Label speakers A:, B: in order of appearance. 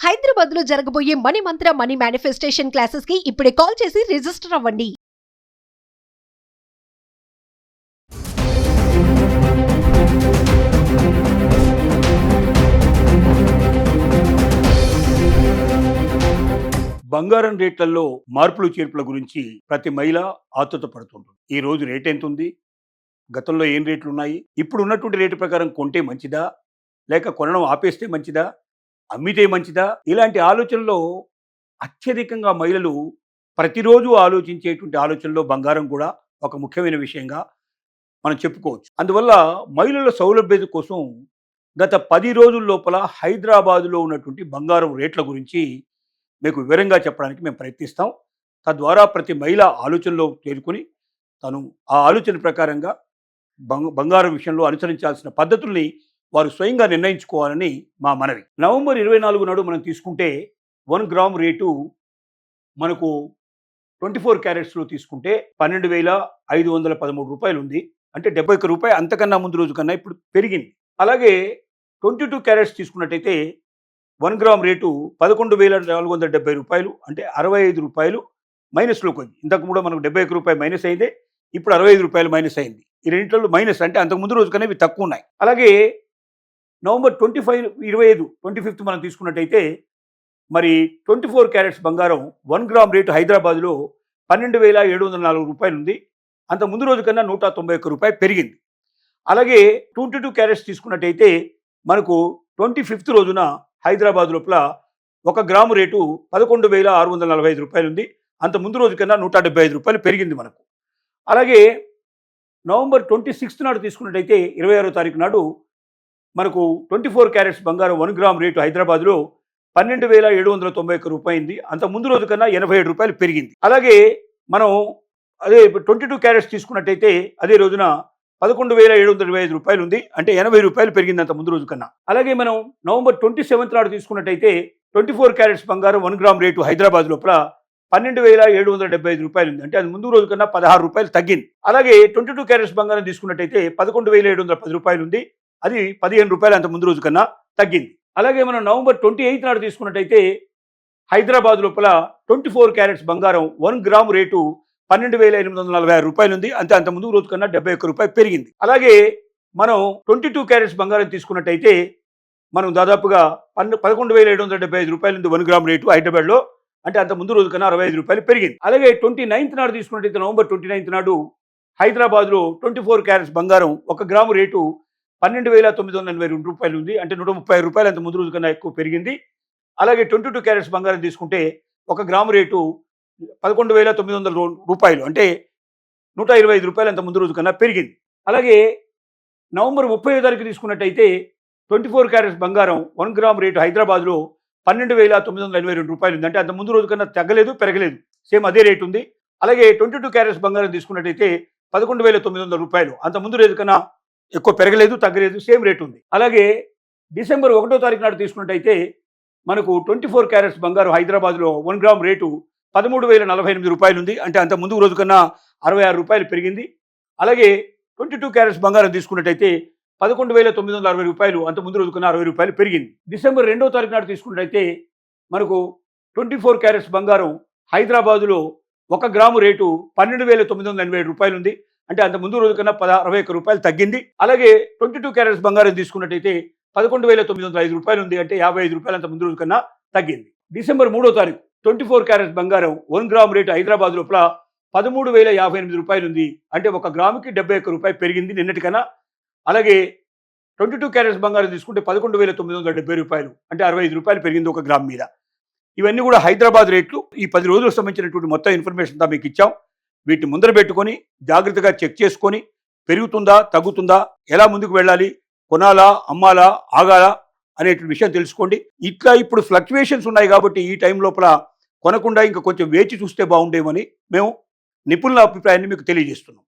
A: హైదరాబాద్ లో జరగబోయే మనీ మంత్ర money manifestation classes కి ఇప్పుడే కాల్ చేసి రిజిస్టర్ అవ్వండి.
B: బంగారం రేట్లలో మార్పులు చేర్పుల గురించి ప్రతి మహిళ ఆతృత పడుతుంటుంది. ఈ రోజు రేట్ ఎంత ఉంది, గతంలో ఏం రేట్లు ఉన్నాయి, ఇప్పుడు ఉన్నటువంటి రేటు ప్రకారం కొంటే మంచిదా, లేక కొనడం ఆపేస్తే మంచిదా, అమ్మితే మంచిదా, ఇలాంటి ఆలోచనలో అత్యధికంగా మహిళలు ప్రతిరోజు ఆలోచించేటువంటి ఆలోచనలో బంగారం కూడా ఒక ముఖ్యమైన విషయంగా మనం చెప్పుకోవచ్చు. అందువల్ల మహిళల సౌలభ్యత కోసం గత 10 రోజుల లోపల హైదరాబాదులో ఉన్నటువంటి బంగారం రేట్ల గురించి మీకు వివరంగా చెప్పడానికి మేము ప్రయత్నిస్తాం. తద్వారా ప్రతి మహిళ ఆలోచనలో చేరుకుని తను ఆ ఆలోచన ప్రకారంగా బంగారం విషయంలో అనుసరించాల్సిన పద్ధతుల్ని వారు స్వయంగా నిర్ణయించుకోవాలని మా మనవి. నవంబర్ 24 నాడు మనం తీసుకుంటే 1 గ్రామ్ రేటు మనకు 24 క్యారెట్స్లో తీసుకుంటే 12,513 రూపాయలు ఉంది. అంటే 71 రూపాయలు అంతకన్నా ముందు రోజు కన్నా ఇప్పుడు పెరిగింది. అలాగే 22 క్యారెట్స్ తీసుకున్నట్టయితే 1 గ్రామ్ రేటు 11,470 రూపాయలు, అంటే 65 రూపాయలు మైనస్లోకి వచ్చింది. ఇంతకు ముందు మనకు 71 రూపాయలు మైనస్ అయిందే, ఇప్పుడు 65 రూపాయలు మైనస్ అయింది. ఈ రెండింటిలో మైనస్ అంటే అంతకు ముందు రోజు కన్నా ఇవి తక్కువ ఉన్నాయి. అలాగే నవంబర్ 25 మనం తీసుకున్నట్టయితే మరి 24 క్యారెట్స్ బంగారం 1 గ్రామ్ రేటు హైదరాబాద్లో 12,704 రూపాయలు ఉంది. అంత ముందు రోజు కన్నా 191 రూపాయలు పెరిగింది. అలాగే 22 క్యారెట్స్ తీసుకున్నట్టయితే మనకు 25 రోజున హైదరాబాద్ లోపల 1 గ్రాము రేటు 11,645 రూపాయలు ఉంది. అంత ముందు రోజు కన్నా 175 రూపాయలు పెరిగింది మనకు. అలాగే నవంబర్ 26 నాడు తీసుకున్నట్టయితే 26వ తారీఖు నాడు మనకు 24 క్యారెట్స్ బంగారం 1 గ్రామ్ రేటు హైదరాబాద్లో 12,791 రూపాయింది. అంత ముందు రోజు కన్నా 87 రూపాయలు పెరిగింది. అలాగే మనం అదే 22 క్యారెట్స్ తీసుకున్నట్టయితే అదే రోజున 11,725 రూపాయలు ఉంది. అంటే 80 రూపాయలు పెరిగింది అంత ముందు రోజు కన్నా. అలాగే మనం నవంబర్ 27 నాడు తీసుకున్నట్టయితే 24 క్యారెట్స్ బంగారం 1 గ్రామ్ రేటు హైదరాబాద్ లోపల 12,775 రూపాయలు ఉంది. అంటే అది ముందు రోజు కన్నా 16 రూపాయలు తగ్గింది. అలాగే 22 క్యారెట్స్ బంగారం తీసుకున్నట్టయితే 11,710 రూపాయలు ఉంది. అది 15 రూపాయలు అంత ముందు రోజు కన్నా తగ్గింది. అలాగే మనం నవంబర్ 28 నాడు తీసుకున్నట్టయితే హైదరాబాద్ లోపల 24 క్యారెట్స్ బంగారం 1 గ్రామ్ రేటు 12,846 రూపాయలు ఉంది. అంత ముందు రోజు కన్నా 71 రూపాయలు పెరిగింది. అలాగే మనం 22 క్యారెట్స్ బంగారం తీసుకున్నట్టయితే మనం దాదాపుగా 11,775 రూపాయలు ఉంది 1 గ్రామ్ రేటు హైదరాబాద్లో. అంటే అంత ముందు రోజు కన్నా 65 రూపాయలు పెరిగింది. అలాగే 29 నాడు తీసుకున్నట్టయితే నవంబర్ 29 నాడు హైదరాబాద్లో 24 క్యారెట్స్ బంగారం 1 గ్రాము రేటు 12,982 రూపాయలు ఉంది. అంటే 130 రూపాయలు అంత ముందు రోజు కన్నా ఎక్కువ పెరిగింది. అలాగే 22 క్యారెట్స్ బంగారం తీసుకుంటే 1 గ్రాము రేటు 11,900 రూపాయలు, అంటే 125 రూపాయలు అంత ముందు రోజు కన్నా పెరిగింది. అలాగే నవంబర్ 30వ తారీఖు తీసుకున్నట్టయితే 24 క్యారెట్స్ బంగారం 1 గ్రామ్ రేటు హైదరాబాద్లో 12,982 రూపాయలు ఉంది. అంటే అంత ముందు రోజు కన్నా తగ్గలేదు, పెరగలేదు, సేమ్ అదే రేటు ఉంది. అలాగే 22 క్యారెట్స్ బంగారం తీసుకున్నట్టయితే 11,900 రూపాయలు, అంత ముందు రోజు కన్నా ఎక్కువ పెరగలేదు, తగ్గలేదు, సేమ్ రేటు ఉంది. అలాగే డిసెంబర్ 1వ తారీఖు నాడు తీసుకున్నట్టయితే మనకు 24 క్యారెట్స్ బంగారం హైదరాబాద్లో 1 గ్రామ్ రేటు 13,048 రూపాయలు ఉంది. అంటే అంత ముందు రోజు కన్నా 66 రూపాయలు పెరిగింది. అలాగే 22 క్యారెట్స్ బంగారం తీసుకున్నట్టయితే 11,960 రూపాయలు, అంత ముందు రోజు కన్నా 60 రూపాయలు పెరిగింది. డిసెంబర్ 2వ తారీఖు నాడు తీసుకున్నట్టయితే మనకు 24 క్యారెట్స్ బంగారం హైదరాబాదులో 1 గ్రాము రేటు 12,987 రూపాయలు ఉంది. అంటే అంత ముందు రోజు కన్నా 61 రూపాయలు తగ్గింది. అలాగే 22 క్యారెట్స్ బంగారం తీసుకున్నట్టయితే 11,905 రూపాయలు ఉంది. అంటే 55 రూపాయలు అంత ముందు రోజు కన్నా తగ్గింది. డిసెంబర్ 3వ తారీఖు 24 క్యారెట్స్ బంగారం 1 గ్రామ్ రేటు హైదరాబాద్ లోపల 13,058 రూపాయలు ఉంది. అంటే 1 గ్రాముకి 71 రూపాయలు పెరిగింది నిన్నటికన్నా. అలాగే 22 క్యారెట్స్ బంగారం తీసుకుంటే 11,970 రూపాయలు, అంటే 65 రూపాయలు పెరిగింది 1 గ్రామ్ మీద. ఇవన్నీ కూడా హైదరాబాద్ రేట్లు. ఈ 10 రోజులకు సంబంధించినటువంటి మొత్తం ఇన్ఫర్మేషన్ దా మీకు ఇచ్చాం. వీటిని ముందర పెట్టుకొని జాగ్రత్తగా చెక్ చేసుకొని పెరుగుతుందా, తగ్గుతుందా, ఎలా ముందుకు వెళ్ళాలి, కొనాలా, అమ్మాలా, ఆగాలా అనేటువంటి విషయం తెలుసుకోండి. ఇట్లా ఇప్పుడు ఫ్లక్చువేషన్స్ ఉన్నాయి కాబట్టి ఈ టైం లోపల కొనకుండా ఇంకా కొంచెం వేచి చూస్తే బాగుండేమని మేము నిపుణుల అభిప్రాయాన్ని మీకు తెలియజేస్తున్నాం.